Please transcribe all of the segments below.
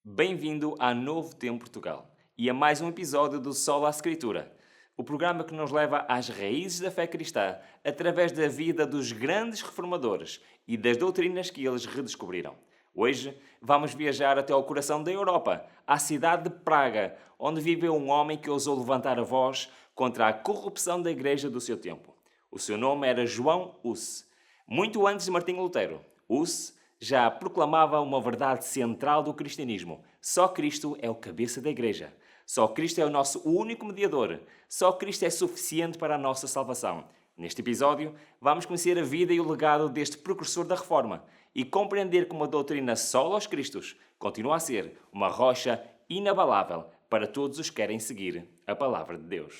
Bem-vindo à Novo Tempo Portugal e a mais um episódio do Solo à Escritura, o programa que nos leva às raízes da fé cristã através da vida dos grandes reformadores e das doutrinas que eles redescobriram. Hoje vamos viajar até ao coração da Europa, à cidade de Praga, onde viveu um homem que ousou levantar a voz contra a corrupção da igreja do seu tempo. O seu nome era João Hus. Muito antes de Martinho Lutero, Hus já proclamava uma verdade central do cristianismo. Só Cristo é o cabeça da igreja. Só Cristo é o nosso único mediador. Só Cristo é suficiente para a nossa salvação. Neste episódio, vamos conhecer a vida e o legado deste precursor da Reforma e compreender como a doutrina só aos Cristos continua a ser uma rocha inabalável para todos os que querem seguir a palavra de Deus.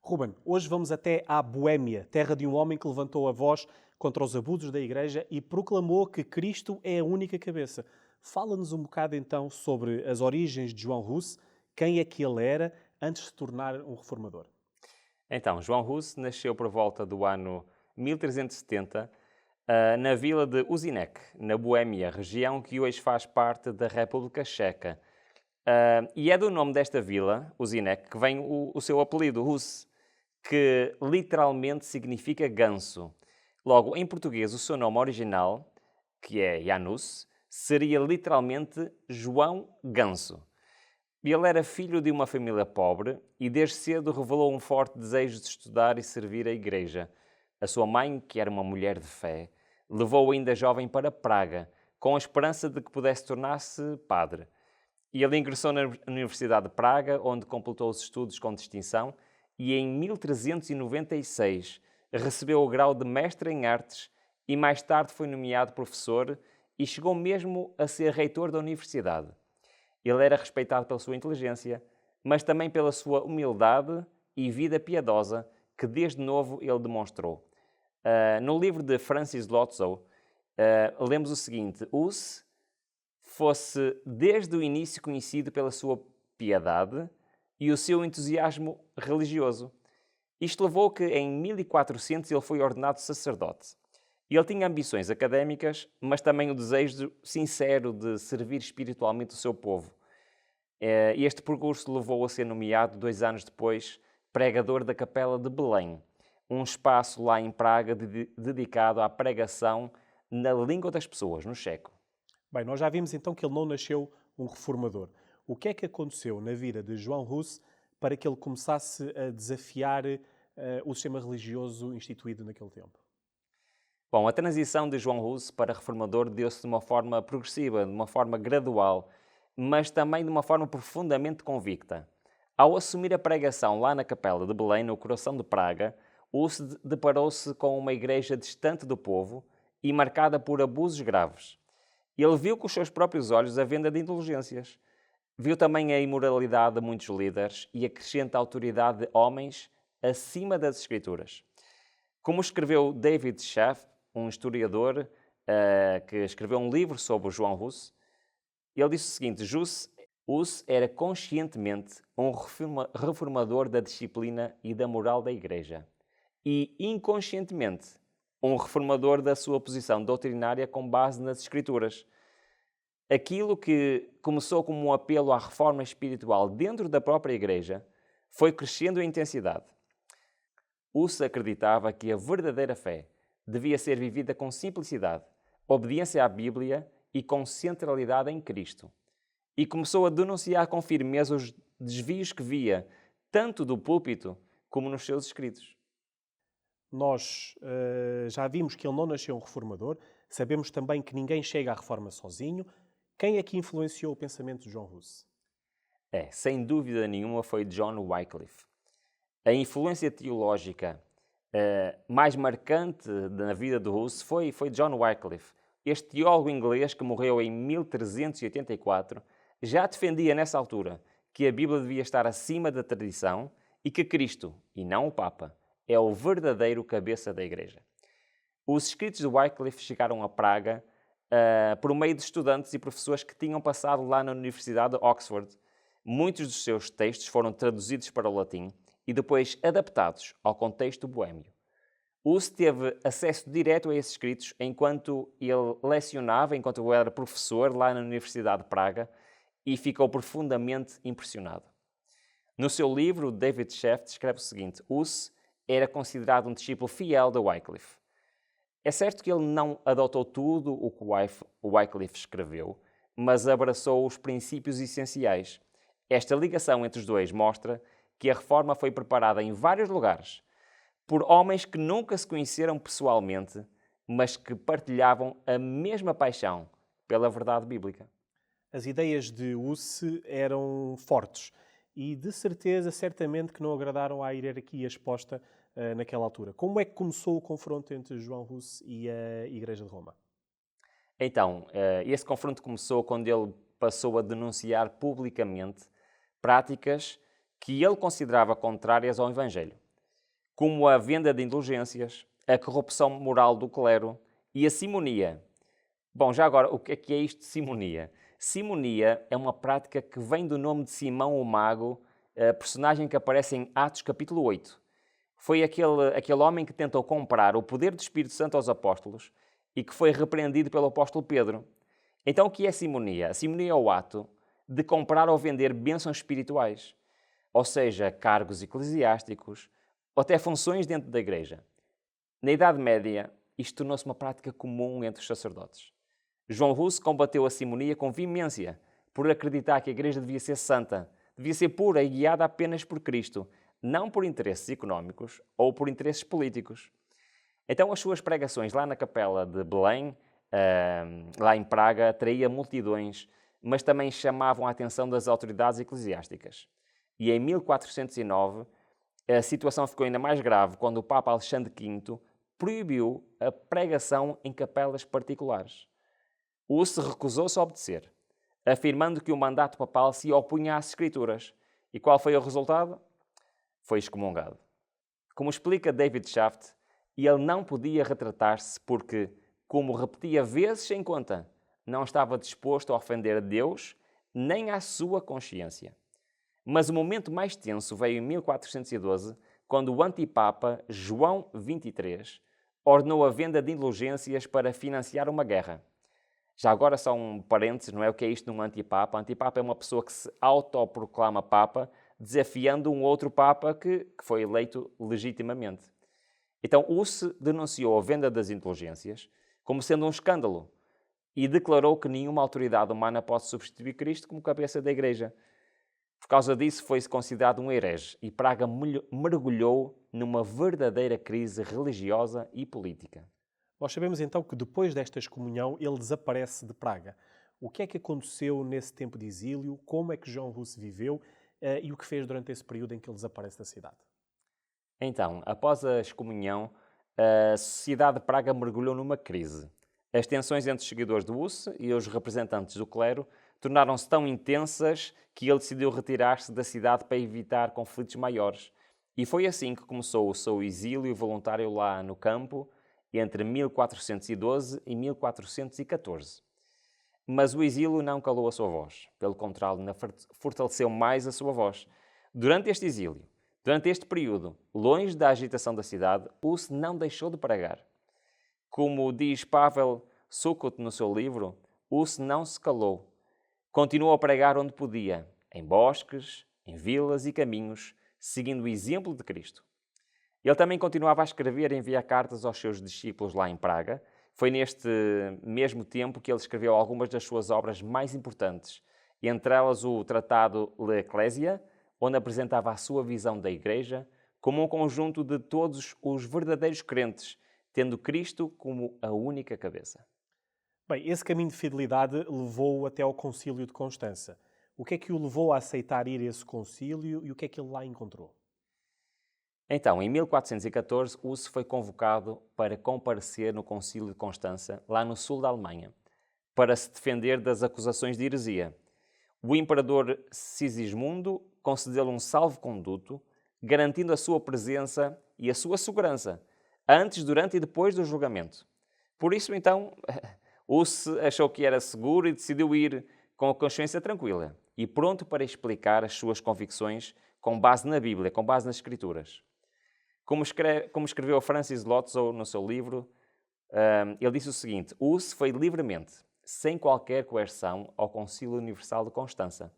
Ruben, hoje vamos até à Boémia, terra de um homem que levantou a voz contra os abusos da Igreja e proclamou que Cristo é a única cabeça. Fala-nos um bocado então sobre as origens de João Hus, quem é que ele era antes de se tornar um reformador. Então, João Hus nasceu por volta do ano 1370 na vila de Usinek, na Boémia, região que hoje faz parte da República Checa. E é do nome desta vila, Usinek, que vem o seu apelido, Hus, que literalmente significa ganso. Logo, em português, o seu nome original, que é Janus, seria literalmente João Ganso. Ele era filho de uma família pobre e desde cedo revelou um forte desejo de estudar e servir a igreja. A sua mãe, que era uma mulher de fé, levou-o ainda jovem para Praga, com a esperança de que pudesse tornar-se padre. E ele ingressou na Universidade de Praga, onde completou os estudos com distinção, e em 1396 recebeu o grau de mestre em artes e mais tarde foi nomeado professor e chegou mesmo a ser reitor da universidade. Ele era respeitado pela sua inteligência, mas também pela sua humildade e vida piedosa que desde novo ele demonstrou. No livro de Francis Lotso, lemos o seguinte: Hus fosse desde o início conhecido pela sua piedade e o seu entusiasmo religioso. Isto levou que em 1400 ele foi ordenado sacerdote. Ele tinha ambições académicas, mas também o desejo sincero de servir espiritualmente o seu povo. Este percurso levou a ser nomeado, 2 anos depois, pregador da Capela de Belém, um espaço lá em Praga dedicado à pregação na língua das pessoas, no checo. Bem, nós já vimos então que ele não nasceu um reformador. O que é que aconteceu na vida de João Hus para que ele começasse a desafiar o sistema religioso instituído naquele tempo? Bom, a transição de João Hus para reformador deu-se de uma forma progressiva, de uma forma gradual, mas também de uma forma profundamente convicta. Ao assumir a pregação lá na Capela de Belém, no coração de Praga, Hus deparou-se com uma igreja distante do povo e marcada por abusos graves. Ele viu com os seus próprios olhos a venda de indulgências. Viu também a imoralidade de muitos líderes e a crescente autoridade de homens acima das Escrituras. Como escreveu David Schaff, um historiador que escreveu um livro sobre João Hus, ele disse o seguinte: Hus era conscientemente um reformador da disciplina e da moral da Igreja e inconscientemente um reformador da sua posição doutrinária com base nas Escrituras. Aquilo que começou como um apelo à reforma espiritual dentro da própria Igreja foi crescendo em intensidade. Hus acreditava que a verdadeira fé devia ser vivida com simplicidade, obediência à Bíblia e com centralidade em Cristo. E começou a denunciar com firmeza os desvios que via, tanto do púlpito como nos seus escritos. Nós já vimos que ele não nasceu um reformador, sabemos também que ninguém chega à reforma sozinho. Quem é que influenciou o pensamento de João Hus? Sem dúvida nenhuma, foi John Wycliffe. A influência teológica mais marcante na vida de Hus foi John Wycliffe. Este teólogo inglês que morreu em 1384 já defendia nessa altura que a Bíblia devia estar acima da tradição e que Cristo, e não o Papa, é o verdadeiro cabeça da Igreja. Os escritos de Wycliffe chegaram a Praga por meio de estudantes e professores que tinham passado lá na Universidade de Oxford. Muitos dos seus textos foram traduzidos para o latim e depois adaptados ao contexto boêmio. Hus teve acesso direto a esses escritos enquanto ele lecionava, enquanto ele era professor lá na Universidade de Praga, e ficou profundamente impressionado. No seu livro, David Schaft escreve o seguinte: Hus era considerado um discípulo fiel de Wycliffe. É certo que ele não adotou tudo o que Wycliffe escreveu, mas abraçou os princípios essenciais. Esta ligação entre os dois mostra que a reforma foi preparada em vários lugares por homens que nunca se conheceram pessoalmente, mas que partilhavam a mesma paixão pela verdade bíblica. As ideias de Hus eram fortes e, de certeza, certamente que não agradaram à hierarquia exposta naquela altura. Como é que começou o confronto entre João Hus e a Igreja de Roma? Então, esse confronto começou quando ele passou a denunciar publicamente práticas que ele considerava contrárias ao Evangelho, como a venda de indulgências, a corrupção moral do clero e a simonia. Bom, já agora, o que é isto de simonia? Simonia é uma prática que vem do nome de Simão o Mago, personagem que aparece em Atos capítulo 8. Foi aquele homem que tentou comprar o poder do Espírito Santo aos apóstolos e que foi repreendido pelo apóstolo Pedro. Então, o que é simonia? A simonia é o ato de comprar ou vender bênçãos espirituais, ou seja, cargos eclesiásticos, ou até funções dentro da igreja. Na Idade Média, isto tornou-se uma prática comum entre os sacerdotes. João Hus combateu a simonia com veemência, por acreditar que a igreja devia ser santa, devia ser pura e guiada apenas por Cristo, não por interesses económicos ou por interesses políticos. Então, as suas pregações lá na capela de Belém, lá em Praga, atraíam multidões, mas também chamavam a atenção das autoridades eclesiásticas. E em 1409, a situação ficou ainda mais grave quando o Papa Alexandre V proibiu a pregação em capelas particulares. Hus recusou-se a obedecer, afirmando que o mandato papal se opunha às Escrituras. E qual foi o resultado? Foi excomungado. Como explica David Schaft, ele não podia retratar-se porque, como repetia vezes sem conta, não estava disposto a ofender a Deus nem à sua consciência. Mas o momento mais tenso veio em 1412, quando o antipapa João XXIII ordenou a venda de indulgências para financiar uma guerra. Já agora só um parênteses, não é o que é isto de um antipapa? Antipapa é uma pessoa que se autoproclama papa, desafiando um outro papa que foi eleito legitimamente. Então, Hus denunciou a venda das indulgências como sendo um escândalo e declarou que nenhuma autoridade humana pode substituir Cristo como cabeça da Igreja. Por causa disso, foi-se considerado um herege e Praga mergulhou numa verdadeira crise religiosa e política. Nós sabemos então que depois desta excomunhão ele desaparece de Praga. O que é que aconteceu nesse tempo de exílio? Como é que João Hus viveu e o que fez durante esse período em que ele desaparece da cidade? Então, após a excomunhão, a sociedade de Praga mergulhou numa crise. As tensões entre os seguidores de Hus e os representantes do clero tornaram-se tão intensas que ele decidiu retirar-se da cidade para evitar conflitos maiores. E foi assim que começou o seu exílio voluntário lá no campo, entre 1412 e 1414. Mas o exílio não calou a sua voz. Pelo contrário, fortaleceu mais a sua voz. Durante este exílio, durante este período, longe da agitação da cidade, Hus não deixou de pregar. Como diz Pavel Sukhot no seu livro, Hus não se calou. Continuou a pregar onde podia, em bosques, em vilas e caminhos, seguindo o exemplo de Cristo. Ele também continuava a escrever e enviar cartas aos seus discípulos lá em Praga. Foi neste mesmo tempo que ele escreveu algumas das suas obras mais importantes, entre elas o tratado L'Ecclesia, onde apresentava a sua visão da Igreja como um conjunto de todos os verdadeiros crentes, tendo Cristo como a única cabeça. Bem, esse caminho de fidelidade levou-o até ao Concílio de Constança. O que é que o levou a aceitar ir a esse concílio e o que é que ele lá encontrou? Então, em 1414, Hus foi convocado para comparecer no Concílio de Constança, lá no sul da Alemanha, para se defender das acusações de heresia. O imperador Sigismundo concedeu-lhe um salvo-conduto, garantindo a sua presença e a sua segurança, antes, durante e depois do julgamento. Por isso, então, Hus achou que era seguro e decidiu ir com a consciência tranquila e pronto para explicar as suas convicções com base na Bíblia, com base nas Escrituras. Como escreveu Francis Lotso no seu livro, ele disse o seguinte: Hus foi livremente, sem qualquer coerção, ao Concílio Universal de Constança,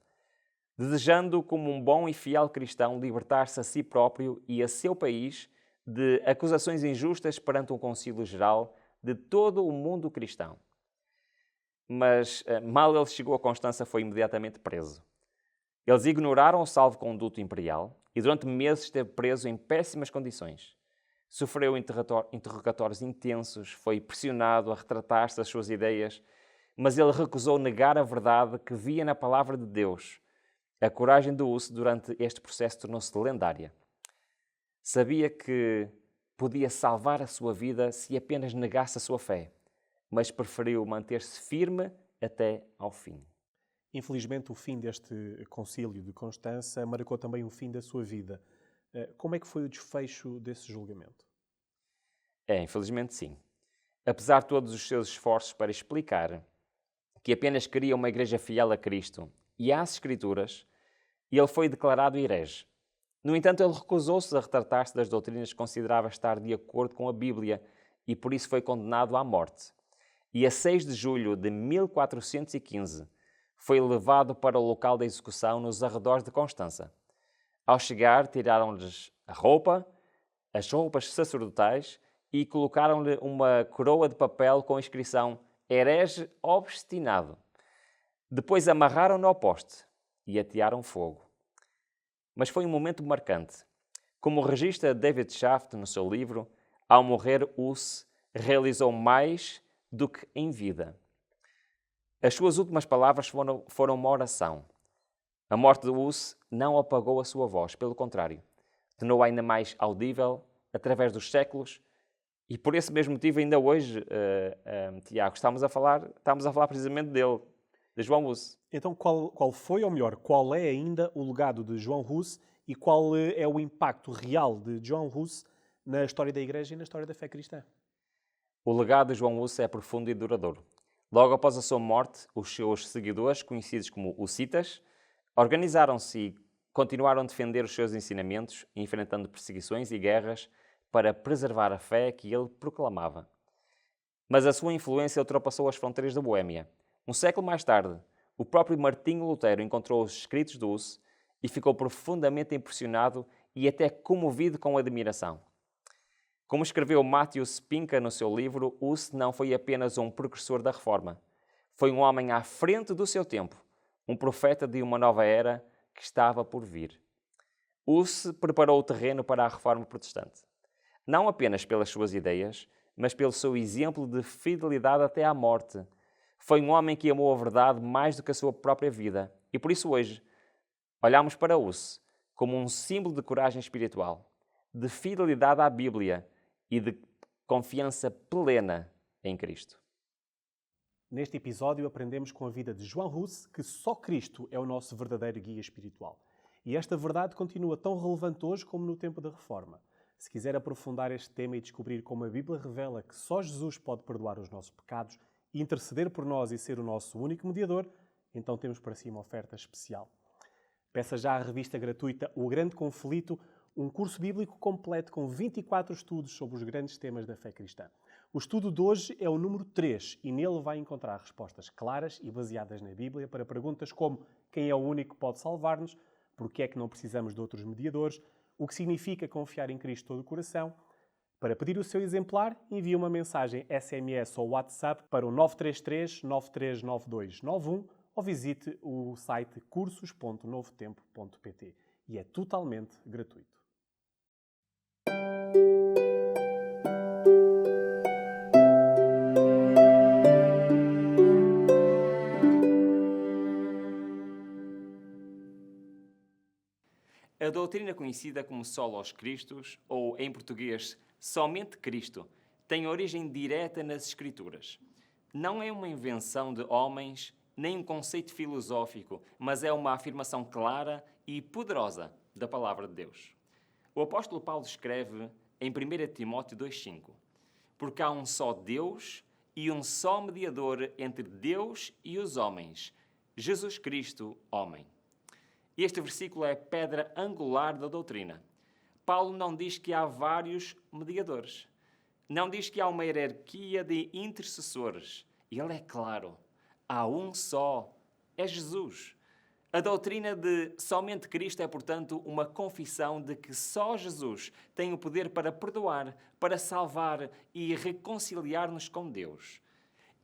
desejando, como um bom e fiel cristão, libertar-se a si próprio e a seu país de acusações injustas perante um concílio geral de todo o mundo cristão. Mas, mal ele chegou a Constança, foi imediatamente preso. Eles ignoraram o salvo-conduto imperial e durante meses esteve preso em péssimas condições. Sofreu interrogatórios intensos, foi pressionado a retratar-se das suas ideias, mas ele recusou negar a verdade que via na palavra de Deus. A coragem de Hus durante este processo tornou-se lendária. Sabia que podia salvar a sua vida se apenas negasse a sua fé, mas preferiu manter-se firme até ao fim. Infelizmente, o fim deste concílio de Constança marcou também o fim da sua vida. Como é que foi o desfecho desse julgamento? Infelizmente sim. Apesar de todos os seus esforços para explicar que apenas queria uma igreja fiel a Cristo e às Escrituras, ele foi declarado herege. No entanto, ele recusou-se a retratar-se das doutrinas que considerava estar de acordo com a Bíblia e por isso foi condenado à morte. E a 6 de julho de 1415 foi levado para o local da execução nos arredores de Constança. Ao chegar, tiraram-lhes a roupa, as roupas sacerdotais e colocaram-lhe uma coroa de papel com a inscrição herege obstinado. Depois amarraram-no ao poste e atearam fogo. Mas foi um momento marcante. Como registra David Shaft no seu livro, ao morrer, Hus realizou mais do que em vida. As suas últimas palavras foram uma oração. A morte de Hus não apagou a sua voz, pelo contrário, tornou-a ainda mais audível através dos séculos e por esse mesmo motivo ainda hoje, Tiago, estamos a falar precisamente dele, de João Hus. Então, qual foi, ou melhor, qual é ainda o legado de João Hus e qual é o impacto real de João Hus na história da Igreja e na história da fé cristã? O legado de João Hus é profundo e duradouro. Logo após a sua morte, os seus seguidores, conhecidos como hussitas, organizaram-se e continuaram a defender os seus ensinamentos, enfrentando perseguições e guerras para preservar a fé que ele proclamava. Mas a sua influência ultrapassou as fronteiras da Boémia. Um século mais tarde, o próprio Martinho Lutero encontrou os escritos de Hus e ficou profundamente impressionado e até comovido com admiração. Como escreveu Matheus Pinca no seu livro, Hus não foi apenas um precursor da Reforma. Foi um homem à frente do seu tempo, um profeta de uma nova era que estava por vir. Hus preparou o terreno para a Reforma Protestante. Não apenas pelas suas ideias, mas pelo seu exemplo de fidelidade até à morte. Foi um homem que amou a verdade mais do que a sua própria vida. E por isso hoje, olhamos para Hus como um símbolo de coragem espiritual, de fidelidade à Bíblia e de confiança plena em Cristo. Neste episódio aprendemos com a vida de João Hus que só Cristo é o nosso verdadeiro guia espiritual. E esta verdade continua tão relevante hoje como no tempo da Reforma. Se quiser aprofundar este tema e descobrir como a Bíblia revela que só Jesus pode perdoar os nossos pecados, interceder por nós e ser o nosso único mediador, então temos para si uma oferta especial. Peça já a revista gratuita O Grande Conflito, um curso bíblico completo com 24 estudos sobre os grandes temas da fé cristã. O estudo de hoje é o número 3 e nele vai encontrar respostas claras e baseadas na Bíblia para perguntas como quem é o único que pode salvar-nos, porque é que não precisamos de outros mediadores, o que significa confiar em Cristo de todo o coração. Para pedir o seu exemplar, envie uma mensagem SMS ou WhatsApp para o 933 939291 ou visite o site cursos.novotempo.pt e é totalmente gratuito. A doutrina conhecida como Solos Christus, ou em português, somente Cristo, tem origem direta nas Escrituras. Não é uma invenção de homens, nem um conceito filosófico, mas é uma afirmação clara e poderosa da palavra de Deus. O apóstolo Paulo escreve em 1 Timóteo 2,5: porque há um só Deus e um só mediador entre Deus e os homens, Jesus Cristo, homem. Este versículo é pedra angular da doutrina. Paulo não diz que há vários mediadores. Não diz que há uma hierarquia de intercessores. Ele é claro. Há um só. É Jesus. A doutrina de somente Cristo é, portanto, uma confissão de que só Jesus tem o poder para perdoar, para salvar e reconciliar-nos com Deus.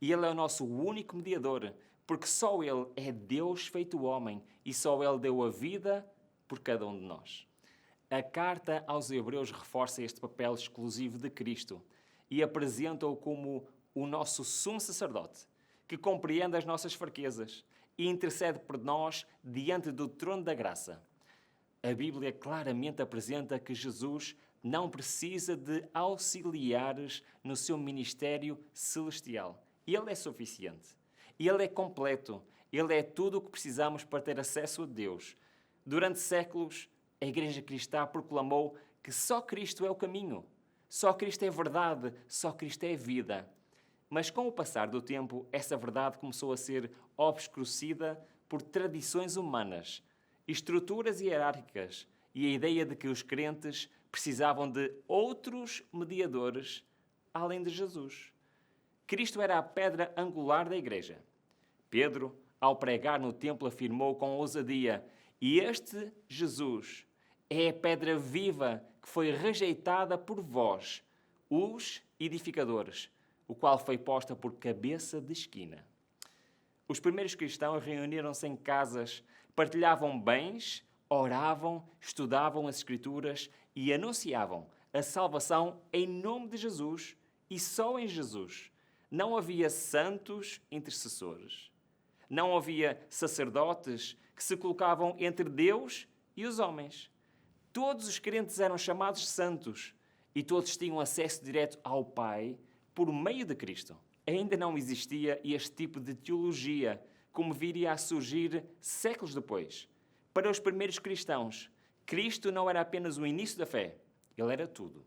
E Ele é o nosso único mediador, porque só Ele é Deus feito homem e só Ele deu a vida por cada um de nós. A carta aos Hebreus reforça este papel exclusivo de Cristo e apresenta-o como o nosso sumo sacerdote, que compreende as nossas fraquezas e intercede por nós diante do trono da graça. A Bíblia claramente apresenta que Jesus não precisa de auxiliares no seu ministério celestial. Ele é suficiente. Ele é completo. Ele é tudo o que precisamos para ter acesso a Deus. Durante séculos, a Igreja Cristã proclamou que só Cristo é o caminho, só Cristo é verdade, só Cristo é vida. Mas com o passar do tempo, essa verdade começou a ser obscurecida por tradições humanas, estruturas hierárquicas e a ideia de que os crentes precisavam de outros mediadores além de Jesus. Cristo era a pedra angular da Igreja. Pedro, ao pregar no templo, afirmou com ousadia: e este Jesus é a pedra viva que foi rejeitada por vós, os edificadores, o qual foi posta por cabeça de esquina. Os primeiros cristãos reuniram-se em casas, partilhavam bens, oravam, estudavam as Escrituras e anunciavam a salvação em nome de Jesus e só em Jesus. Não havia santos intercessores. Não havia sacerdotes que se colocavam entre Deus e os homens. Todos os crentes eram chamados santos e todos tinham acesso direto ao Pai por meio de Cristo. Ainda não existia este tipo de teologia, como viria a surgir séculos depois. Para os primeiros cristãos, Cristo não era apenas o início da fé, Ele era tudo.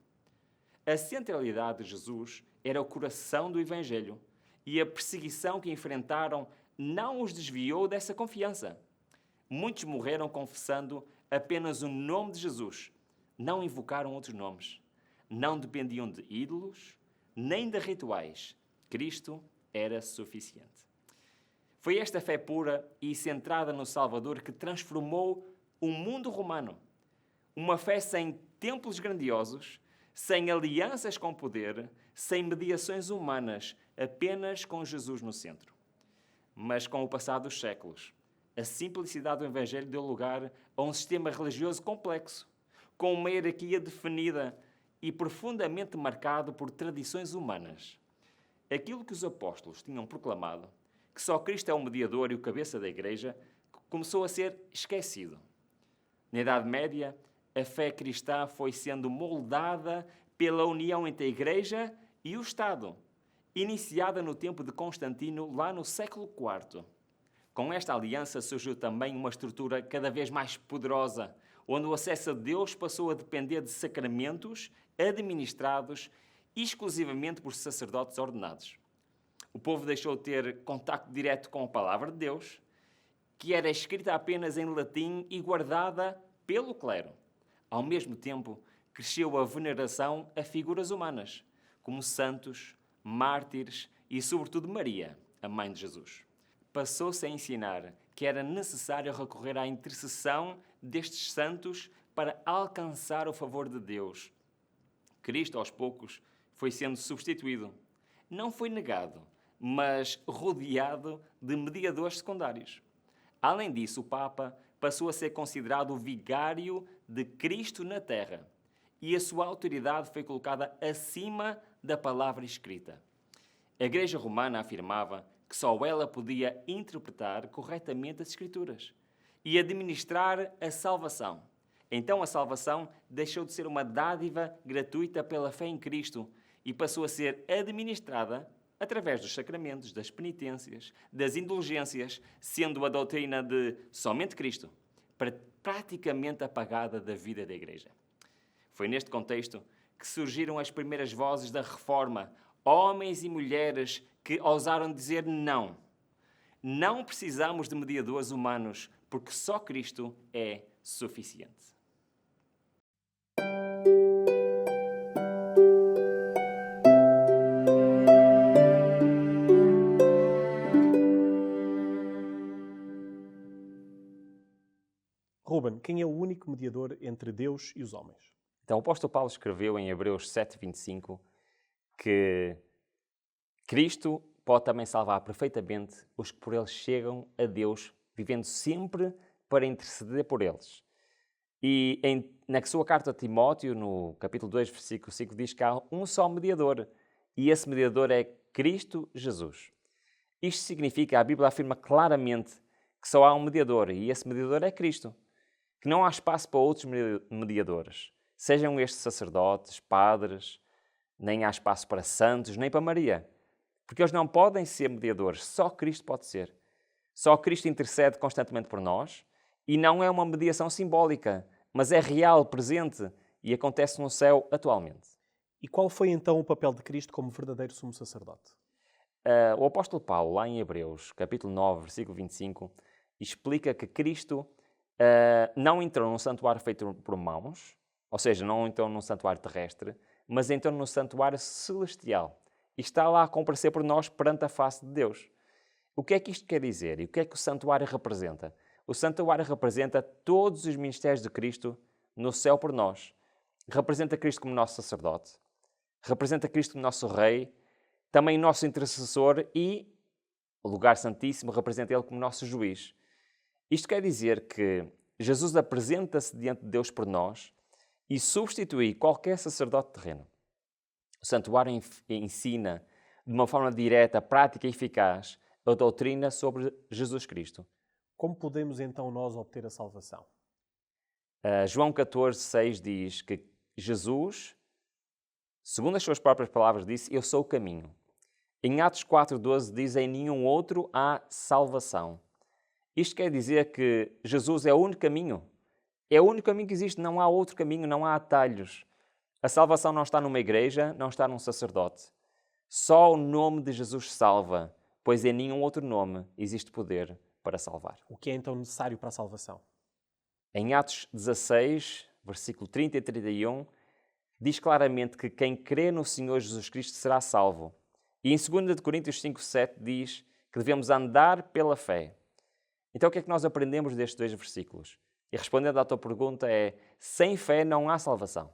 A centralidade de Jesus era o coração do Evangelho e a perseguição que enfrentaram não os desviou dessa confiança. Muitos morreram confessando apenas o nome de Jesus. Não invocaram outros nomes. Não dependiam de ídolos, nem de rituais. Cristo era suficiente. Foi esta fé pura e centrada no Salvador que transformou o mundo romano. Uma fé sem templos grandiosos, sem alianças com poder, sem mediações humanas, apenas com Jesus no centro. Mas com o passar dos séculos, a simplicidade do Evangelho deu lugar a um sistema religioso complexo, com uma hierarquia definida e profundamente marcado por tradições humanas. Aquilo que os apóstolos tinham proclamado, que só Cristo é o mediador e o cabeça da Igreja, começou a ser esquecido. Na Idade Média, a fé cristã foi sendo moldada pela união entre a Igreja e o Estado, iniciada no tempo de Constantino, lá no século IV. Com esta aliança surgiu também uma estrutura cada vez mais poderosa, onde o acesso a Deus passou a depender de sacramentos administrados exclusivamente por sacerdotes ordenados. O povo deixou de ter contacto direto com a palavra de Deus, que era escrita apenas em latim e guardada pelo clero. Ao mesmo tempo, cresceu a veneração a figuras humanas, como santos, mártires e, sobretudo, Maria, a mãe de Jesus. Passou-se a ensinar que era necessário recorrer à intercessão destes santos para alcançar o favor de Deus. Cristo, aos poucos, foi sendo substituído. Não foi negado, mas rodeado de mediadores secundários. Além disso, o Papa passou a ser considerado o vigário de Cristo na Terra e a sua autoridade foi colocada acima da palavra escrita. A Igreja Romana afirmava que só ela podia interpretar corretamente as Escrituras e administrar a salvação. Então a salvação deixou de ser uma dádiva gratuita pela fé em Cristo e passou a ser administrada através dos sacramentos, das penitências, das indulgências, sendo a doutrina de somente Cristo praticamente apagada da vida da Igreja. Foi neste contexto que surgiram as primeiras vozes da Reforma, homens e mulheres que ousaram dizer não. Não precisamos de mediadores humanos, porque só Cristo é suficiente. Ruben, quem é o único mediador entre Deus e os homens? Então o apóstolo Paulo escreveu em Hebreus 7:25 que Cristo pode também salvar perfeitamente os que por ele chegam a Deus, vivendo sempre para interceder por eles. E na sua carta a Timóteo, no capítulo 2, versículo 5, diz que há um só mediador, e esse mediador é Cristo Jesus. Isto significa, a Bíblia afirma claramente que só há um mediador, e esse mediador é Cristo. Que não há espaço para outros mediadores, sejam estes sacerdotes, padres, nem há espaço para santos, nem para Maria. Porque eles não podem ser mediadores, só Cristo pode ser. Só Cristo intercede constantemente por nós e não é uma mediação simbólica, mas é real, presente e acontece no céu atualmente. E qual foi então o papel de Cristo como verdadeiro sumo sacerdote? O apóstolo Paulo, lá em Hebreus, capítulo 9, versículo 25, explica que Cristo não entrou num santuário feito por mãos, ou seja, não entrou num santuário terrestre, mas entrou no santuário celestial. E está lá a comparecer por nós perante a face de Deus. O que é que isto quer dizer? E o que é que o santuário representa? O santuário representa todos os ministérios de Cristo no céu por nós. Representa Cristo como nosso sacerdote. Representa Cristo como nosso rei. Também nosso intercessor e o lugar santíssimo representa Ele como nosso juiz. Isto quer dizer que Jesus apresenta-se diante de Deus por nós e substitui qualquer sacerdote terreno. O santuário ensina de uma forma direta, prática e eficaz a doutrina sobre Jesus Cristo. Como podemos então nós obter a salvação? João 14,6 diz que Jesus, segundo as suas próprias palavras, disse: Eu sou o caminho. Em Atos 4,12 diz: Em nenhum outro há salvação. Isto quer dizer que Jesus é o único caminho. É o único caminho que existe, não há outro caminho, não há atalhos. A salvação não está numa igreja, não está num sacerdote. Só o nome de Jesus salva, pois em nenhum outro nome existe poder para salvar. O que é então necessário para a salvação? Em Atos 16, versículo 30 e 31, diz claramente que quem crê no Senhor Jesus Cristo será salvo. E em 2 Coríntios 5,7 diz que devemos andar pela fé. Então o que é que nós aprendemos destes dois versículos? E respondendo à tua pergunta é: sem fé não há salvação.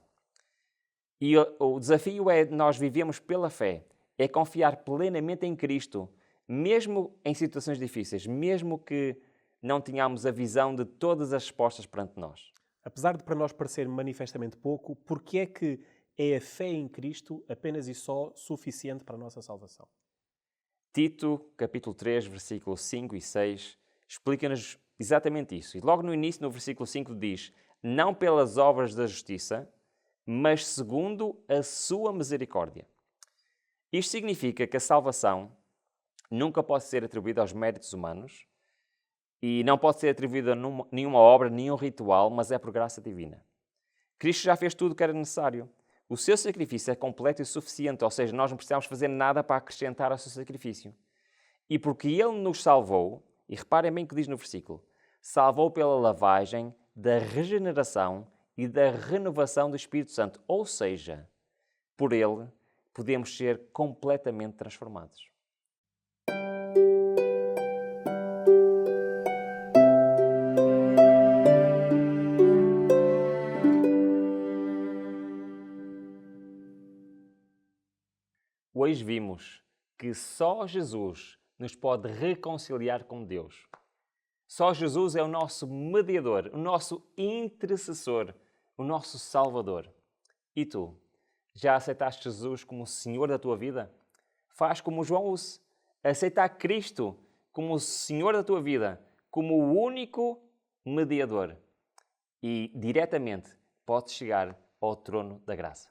E o desafio é nós vivemos pela fé, é confiar plenamente em Cristo, mesmo em situações difíceis, mesmo que não tenhamos a visão de todas as respostas perante nós. Apesar de para nós parecer manifestamente pouco, porque é que é a fé em Cristo apenas e só suficiente para a nossa salvação? Tito, capítulo 3, versículos 5 e 6, explica-nos exatamente isso. E logo no início, no versículo 5, diz: não pelas obras da justiça, mas segundo a sua misericórdia. Isto significa que a salvação nunca pode ser atribuída aos méritos humanos e não pode ser atribuída a nenhuma obra, nenhum ritual, mas é por graça divina. Cristo já fez tudo o que era necessário. O seu sacrifício é completo e suficiente, ou seja, nós não precisamos fazer nada para acrescentar ao seu sacrifício. E porque Ele nos salvou, e reparem bem o que diz no versículo, salvou pela lavagem da regeneração e da renovação do Espírito Santo. Ou seja, por Ele podemos ser completamente transformados. Hoje vimos que só Jesus nos pode reconciliar com Deus. Só Jesus é o nosso mediador, o nosso intercessor, o nosso Salvador. E tu, já aceitaste Jesus como o Senhor da tua vida? Faz como João Hus. Aceita Cristo como o Senhor da tua vida, como o único mediador. e diretamente pode chegar ao trono da graça.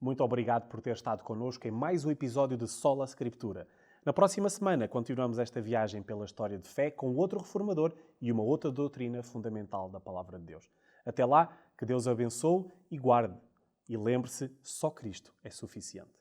Muito obrigado por ter estado connosco em mais um episódio de Sola Scriptura. Na próxima semana continuamos esta viagem pela história de fé com outro reformador e uma outra doutrina fundamental da Palavra de Deus. Até lá, que Deus abençoe e guarde. E lembre-se, só Cristo é suficiente.